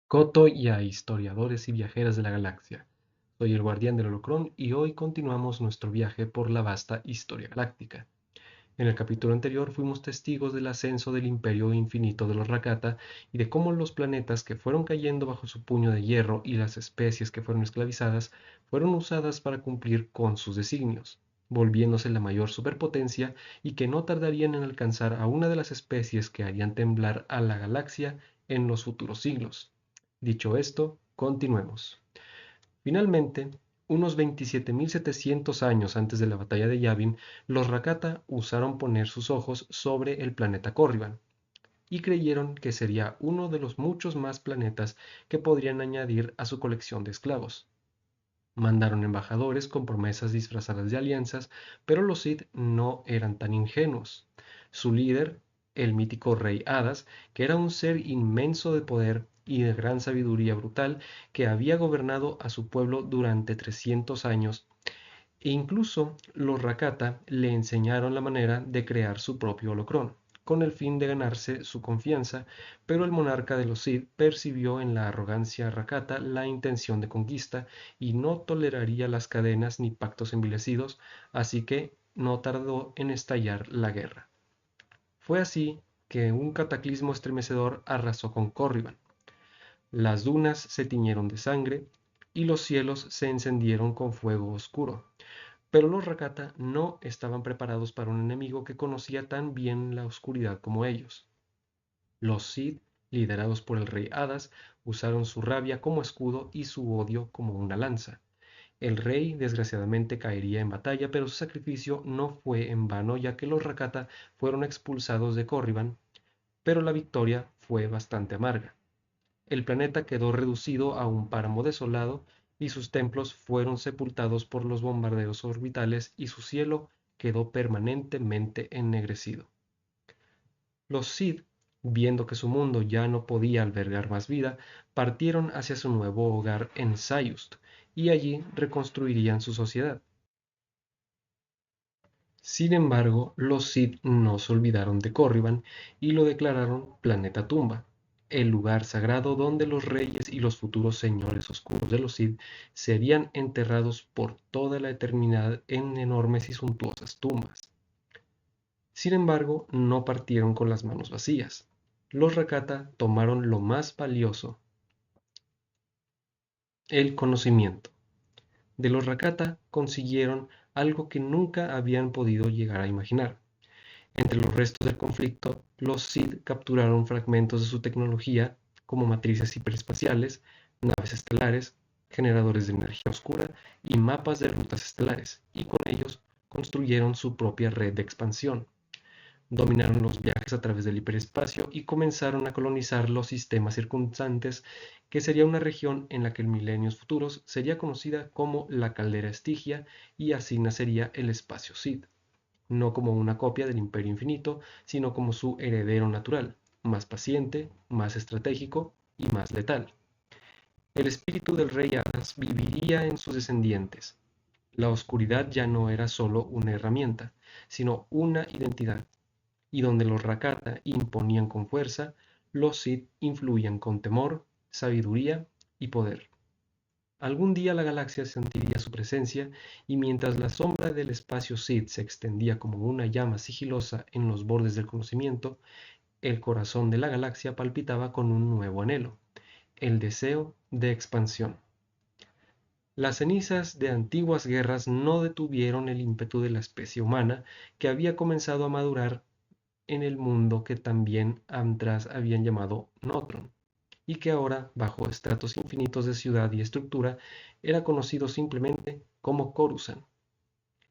Coto y a historiadores y viajeras de la galaxia. Soy el guardián del Holocrón y hoy continuamos nuestro viaje por la vasta historia galáctica. En el capítulo anterior fuimos testigos del ascenso del imperio infinito de los Rakata y de cómo los planetas que fueron cayendo bajo su puño de hierro y las especies que fueron esclavizadas fueron usadas para cumplir con sus designios, volviéndose la mayor superpotencia y que no tardarían en alcanzar a una de las especies que harían temblar a la galaxia en los futuros siglos. Dicho esto, continuemos. Finalmente, unos 27.700 años antes de la batalla de Yavin, los Rakata usaron poner sus ojos sobre el planeta Corriban y creyeron que sería uno de los muchos más planetas que podrían añadir a su colección de esclavos. Mandaron embajadores con promesas disfrazadas de alianzas, pero los Sith no eran tan ingenuos. Su líder, el mítico Rey Hadas, que era un ser inmenso de poder y de gran sabiduría brutal, que había gobernado a su pueblo durante 300 años, e incluso los Rakata le enseñaron la manera de crear su propio holocrón, con el fin de ganarse su confianza, pero el monarca de los Sith percibió en la arrogancia Rakata la intención de conquista y no toleraría las cadenas ni pactos envilecidos, así que no tardó en estallar la guerra. Fue así que un cataclismo estremecedor arrasó con Corriban. Las dunas se tiñeron de sangre y los cielos se encendieron con fuego oscuro. Pero los Rakata no estaban preparados para un enemigo que conocía tan bien la oscuridad como ellos. Los Sith, liderados por el rey Hadas, usaron su rabia como escudo y su odio como una lanza. El rey desgraciadamente caería en batalla, pero su sacrificio no fue en vano, ya que los Rakata fueron expulsados de Corriban, pero la victoria fue bastante amarga. El planeta quedó reducido a un páramo desolado y sus templos fueron sepultados por los bombardeos orbitales y su cielo quedó permanentemente ennegrecido. Los Sith, viendo que su mundo ya no podía albergar más vida, partieron hacia su nuevo hogar en Sayust y allí reconstruirían su sociedad. Sin embargo, los Sith no se olvidaron de Corriban y lo declararon Planeta Tumba, el lugar sagrado donde los reyes y los futuros señores oscuros de los Sith serían enterrados por toda la eternidad en enormes y suntuosas tumbas. Sin embargo, no partieron con las manos vacías. Los Rakata tomaron lo más valioso, el conocimiento. De los Rakata consiguieron algo que nunca habían podido llegar a imaginar. Entre los restos del conflicto, los Sith capturaron fragmentos de su tecnología como matrices hiperespaciales, naves estelares, generadores de energía oscura y mapas de rutas estelares, y con ellos construyeron su propia red de expansión. Dominaron los viajes a través del hiperespacio y comenzaron a colonizar los sistemas circundantes, que sería una región en la que en milenios futuros sería conocida como la Caldera Estigia y así nacería el espacio Sith, no como una copia del Imperio Infinito, sino como su heredero natural, más paciente, más estratégico y más letal. El espíritu del rey Hadas viviría en sus descendientes. La oscuridad ya no era solo una herramienta, sino una identidad, y donde los Rakata imponían con fuerza, los Sith influían con temor, sabiduría y poder. Algún día la galaxia sentiría su presencia, y mientras la sombra del espacio Sith se extendía como una llama sigilosa en los bordes del conocimiento, el corazón de la galaxia palpitaba con un nuevo anhelo, el deseo de expansión. Las cenizas de antiguas guerras no detuvieron el ímpetu de la especie humana, que había comenzado a madurar en el mundo que también atrás habían llamado Notron, y que ahora, bajo estratos infinitos de ciudad y estructura, era conocido simplemente como Coruscant.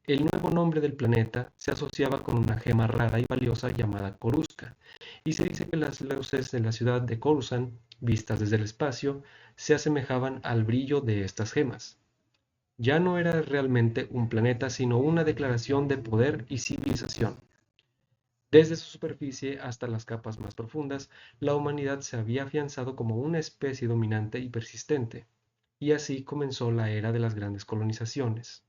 El nuevo nombre del planeta se asociaba con una gema rara y valiosa llamada Corusca, y se dice que las luces de la ciudad de Coruscant, vistas desde el espacio, se asemejaban al brillo de estas gemas. Ya no era realmente un planeta, sino una declaración de poder y civilización. Desde su superficie hasta las capas más profundas, la humanidad se había afianzado como una especie dominante y persistente, y así comenzó la era de las grandes colonizaciones.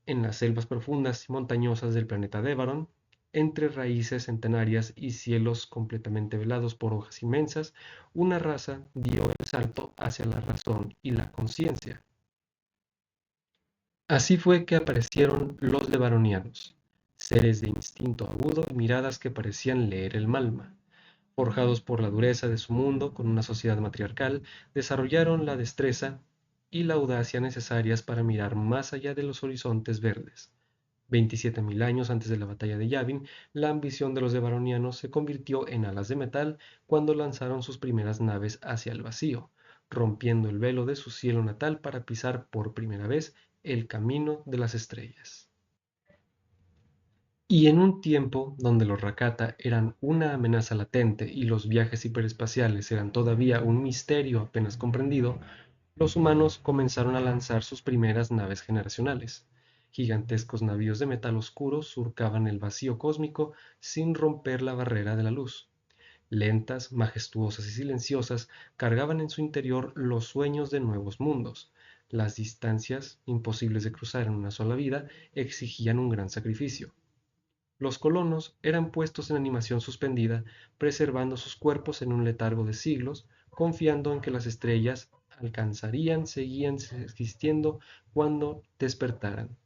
En las selvas profundas y montañosas del planeta Devaron, entre raíces centenarias y cielos completamente velados por hojas inmensas, una raza dio el salto hacia la razón y la conciencia. Así fue que aparecieron los devaronianos, seres de instinto agudo y miradas que parecían leer el alma. Forjados por la dureza de su mundo con una sociedad matriarcal, desarrollaron la destreza y la audacia necesarias para mirar más allá de los horizontes verdes. 27.000 años antes de la batalla de Yavin, la ambición de los devaronianos se convirtió en alas de metal cuando lanzaron sus primeras naves hacia el vacío, rompiendo el velo de su cielo natal para pisar por primera vez el camino de las estrellas. Y en un tiempo donde los Rakata eran una amenaza latente y los viajes hiperespaciales eran todavía un misterio apenas comprendido, los humanos comenzaron a lanzar sus primeras naves generacionales. Gigantescos navíos de metal oscuro surcaban el vacío cósmico sin romper la barrera de la luz. Lentas, majestuosas y silenciosas, cargaban en su interior los sueños de nuevos mundos. Las distancias, imposibles de cruzar en una sola vida, exigían un gran sacrificio. Los colonos eran puestos en animación suspendida, preservando sus cuerpos en un letargo de siglos, confiando en que las estrellas seguían existiendo cuando despertaran,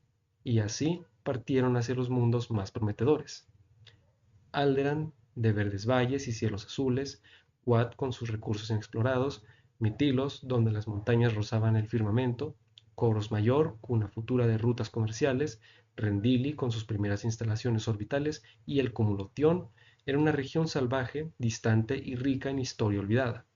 y así partieron hacia los mundos más prometedores. Alderan, de verdes valles y cielos azules, Quad con sus recursos inexplorados, Mitilos, donde las montañas rozaban el firmamento, Coros Mayor, cuna futura de rutas comerciales, Rendili con sus primeras instalaciones orbitales y el Cúmulo Tión era una región salvaje, distante y rica en historia olvidada.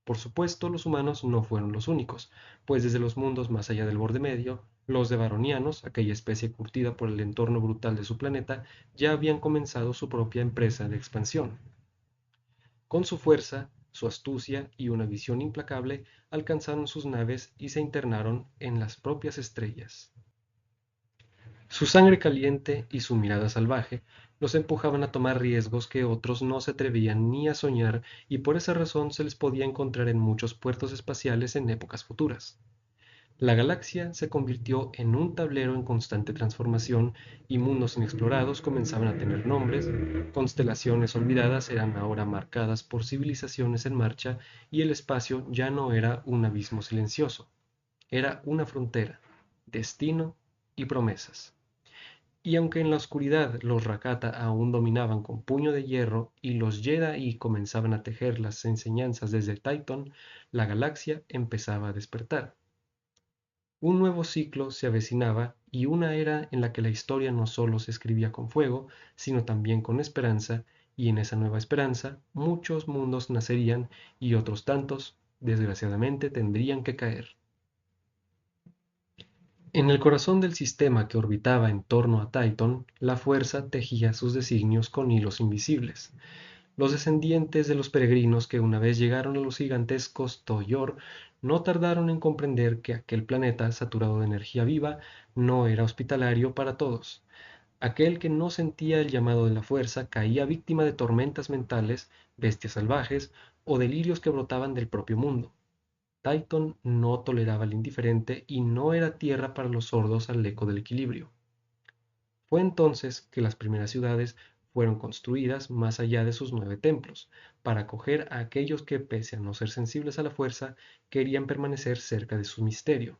Por supuesto, los humanos no fueron los únicos, pues desde los mundos más allá del borde medio, los devaronianos, aquella especie curtida por el entorno brutal de su planeta, ya habían comenzado su propia empresa de expansión. Con su fuerza, su astucia y una visión implacable, alcanzaron sus naves y se internaron en las propias estrellas. Su sangre caliente y su mirada salvaje los empujaban a tomar riesgos que otros no se atrevían ni a soñar, y por esa razón se les podía encontrar en muchos puertos espaciales en épocas futuras. La galaxia se convirtió en un tablero en constante transformación y mundos inexplorados comenzaban a tener nombres, constelaciones olvidadas eran ahora marcadas por civilizaciones en marcha y el espacio ya no era un abismo silencioso, era una frontera, destino y promesas. Y aunque en la oscuridad los Rakata aún dominaban con puño de hierro y los Jedi comenzaban a tejer las enseñanzas desde Titan, la galaxia empezaba a despertar. Un nuevo ciclo se avecinaba y una era en la que la historia no solo se escribía con fuego, sino también con esperanza, y en esa nueva esperanza muchos mundos nacerían y otros tantos, desgraciadamente, tendrían que caer. En el corazón del sistema que orbitaba en torno a Titan, la fuerza tejía sus designios con hilos invisibles. Los descendientes de los peregrinos que una vez llegaron a los gigantescos Toyor no tardaron en comprender que aquel planeta saturado de energía viva no era hospitalario para todos. Aquel que no sentía el llamado de la fuerza caía víctima de tormentas mentales, bestias salvajes o delirios que brotaban del propio mundo. Titan no toleraba al indiferente y no era tierra para los sordos al eco del equilibrio. Fue entonces que las primeras ciudades fueron construidas más allá de sus 9 templos, para acoger a aquellos que, pese a no ser sensibles a la fuerza, querían permanecer cerca de su misterio.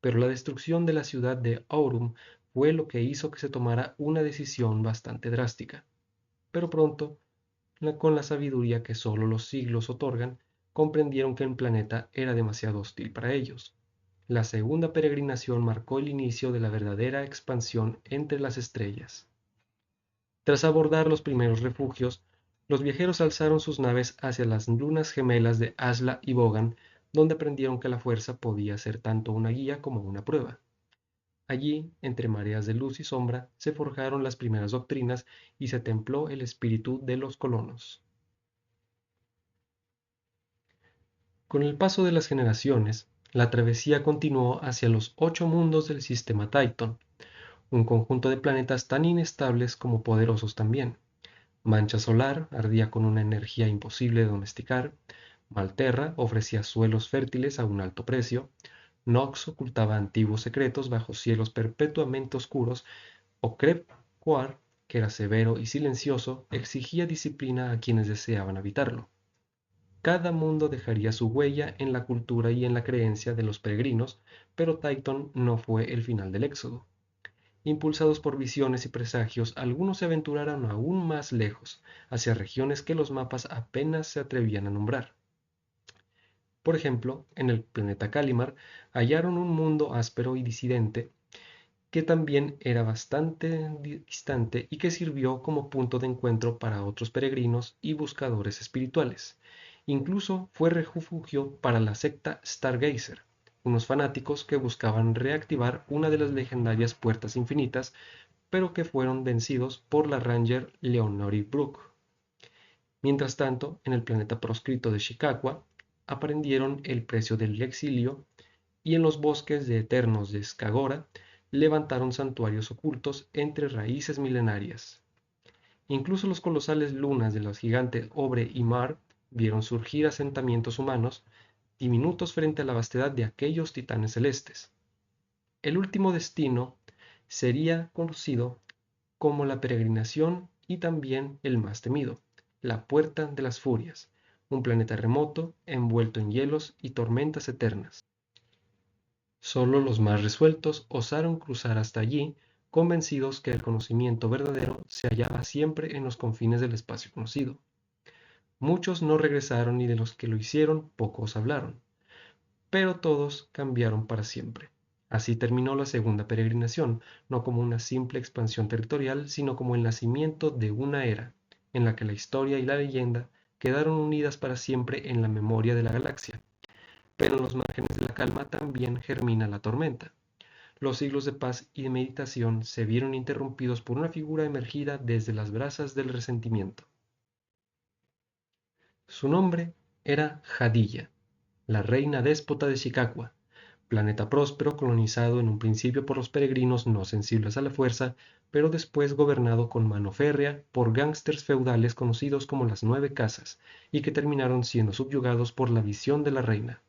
Pero la destrucción de la ciudad de Aurum fue lo que hizo que se tomara una decisión bastante drástica. Pero pronto, con la sabiduría que solo los siglos otorgan, comprendieron que el planeta era demasiado hostil para ellos. La segunda peregrinación marcó el inicio de la verdadera expansión entre las estrellas. Tras abordar los primeros refugios, los viajeros alzaron sus naves hacia las lunas gemelas de Asla y Bogan, donde aprendieron que la fuerza podía ser tanto una guía como una prueba. Allí, entre mareas de luz y sombra, se forjaron las primeras doctrinas y se templó el espíritu de los colonos. Con el paso de las generaciones, la travesía continuó hacia los 8 mundos del sistema Titan, un conjunto de planetas tan inestables como poderosos también. Mancha Solar ardía con una energía imposible de domesticar, Malterra ofrecía suelos fértiles a un alto precio, Nox ocultaba antiguos secretos bajo cielos perpetuamente oscuros, o Kreb-Quar que era severo y silencioso, exigía disciplina a quienes deseaban habitarlo. Cada mundo dejaría su huella en la cultura y en la creencia de los peregrinos, pero Titan no fue el final del éxodo. Impulsados por visiones y presagios, algunos se aventuraron aún más lejos, hacia regiones que los mapas apenas se atrevían a nombrar. Por ejemplo, en el planeta Calimar hallaron un mundo áspero y disidente que también era bastante distante y que sirvió como punto de encuentro para otros peregrinos y buscadores espirituales. Incluso fue refugio para la secta Stargazer, unos fanáticos que buscaban reactivar una de las legendarias puertas infinitas, pero que fueron vencidos por la Ranger Leonory Brook. Mientras tanto, en el planeta proscrito de Shikakwa, aprendieron el precio del exilio y en los bosques de eternos de Skagora levantaron santuarios ocultos entre raíces milenarias. Incluso los colosales lunas de los gigantes Obre y Mar vieron surgir asentamientos humanos diminutos frente a la vastedad de aquellos titanes celestes. El último destino sería conocido como la peregrinación y también el más temido, la Puerta de las Furias, un planeta remoto envuelto en hielos y tormentas eternas. Solo los más resueltos osaron cruzar hasta allí, convencidos que el conocimiento verdadero se hallaba siempre en los confines del espacio conocido. Muchos no regresaron y de los que lo hicieron pocos hablaron, pero todos cambiaron para siempre. Así terminó la segunda peregrinación, no como una simple expansión territorial, sino como el nacimiento de una era, en la que la historia y la leyenda quedaron unidas para siempre en la memoria de la galaxia. Pero en los márgenes de la calma también germina la tormenta. Los siglos de paz y de meditación se vieron interrumpidos por una figura emergida desde las brasas del resentimiento. Su nombre era Hadilla, la reina déspota de Shikakwa, planeta próspero colonizado en un principio por los peregrinos no sensibles a la fuerza, pero después gobernado con mano férrea por gángsters feudales conocidos como las Nueve Casas, y que terminaron siendo subyugados por la visión de la reina.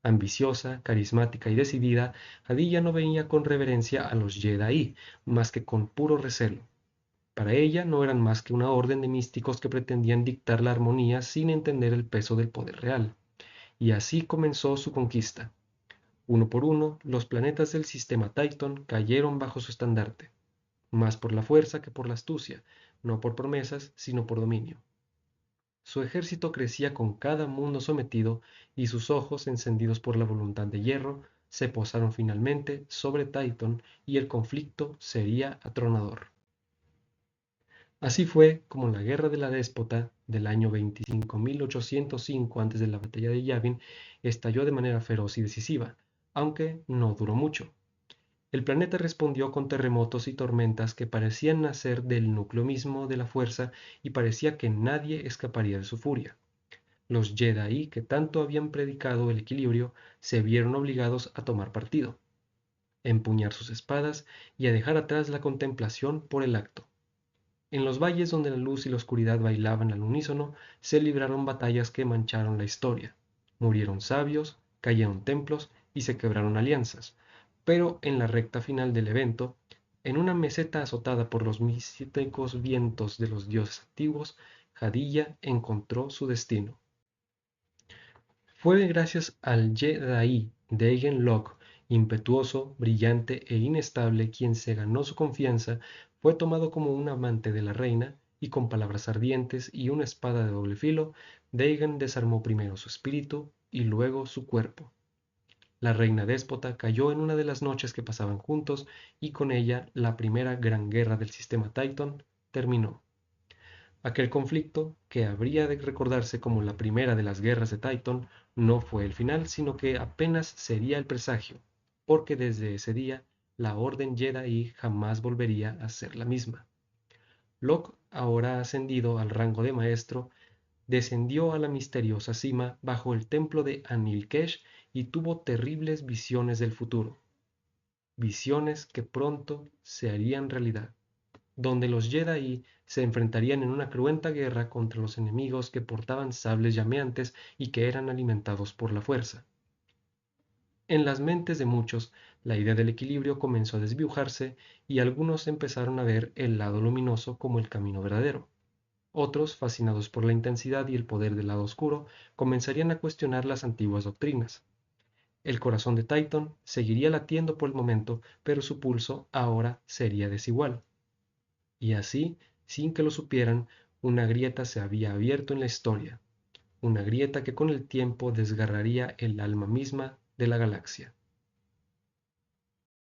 Ambiciosa, carismática y decidida, Hadilla no veía con reverencia a los Jedi, más que con puro recelo. Para ella no eran más que una orden de místicos que pretendían dictar la armonía sin entender el peso del poder real. Y así comenzó su conquista. Uno por uno, los planetas del sistema Titan cayeron bajo su estandarte, más por la fuerza que por la astucia, no por promesas, sino por dominio. Su ejército crecía con cada mundo sometido y sus ojos, encendidos por la voluntad de hierro, se posaron finalmente sobre Titan y el conflicto sería atronador. Así fue como la Guerra de la Déspota del año 25.805 antes de la batalla de Yavin estalló de manera feroz y decisiva, aunque no duró mucho. El planeta respondió con terremotos y tormentas que parecían nacer del núcleo mismo de la fuerza y parecía que nadie escaparía de su furia. Los Jedi, que tanto habían predicado el equilibrio, se vieron obligados a tomar partido, a empuñar sus espadas y a dejar atrás la contemplación por el acto. En los valles donde la luz y la oscuridad bailaban al unísono, se libraron batallas que mancharon la historia. Murieron sabios, cayeron templos y se quebraron alianzas. Pero en la recta final del evento, en una meseta azotada por los místicos vientos de los dioses antiguos, Hadilla encontró su destino. Fue gracias al Jedi Dagen Locke, impetuoso, brillante e inestable, quien se ganó su confianza, fue tomado como un amante de la reina, y con palabras ardientes y una espada de doble filo, Dagen desarmó primero su espíritu y luego su cuerpo. La reina déspota cayó en una de las noches que pasaban juntos, y con ella la primera gran guerra del sistema Titan terminó. Aquel conflicto, que habría de recordarse como la primera de las guerras de Titan, no fue el final, sino que apenas sería el presagio, porque desde ese día la Orden Jedi jamás volvería a ser la misma. Locke, ahora ascendido al rango de maestro, descendió a la misteriosa cima bajo el templo de Anil-Kesh y tuvo terribles visiones del futuro, visiones que pronto se harían realidad, donde los Jedi se enfrentarían en una cruenta guerra contra los enemigos que portaban sables llameantes y que eran alimentados por la fuerza. En las mentes de muchos, la idea del equilibrio comenzó a desdibujarse y algunos empezaron a ver el lado luminoso como el camino verdadero. Otros, fascinados por la intensidad y el poder del lado oscuro, comenzarían a cuestionar las antiguas doctrinas. El corazón de Titan seguiría latiendo por el momento, pero su pulso ahora sería desigual. Y así, sin que lo supieran, una grieta se había abierto en la historia, una grieta que con el tiempo desgarraría el alma misma de la galaxia.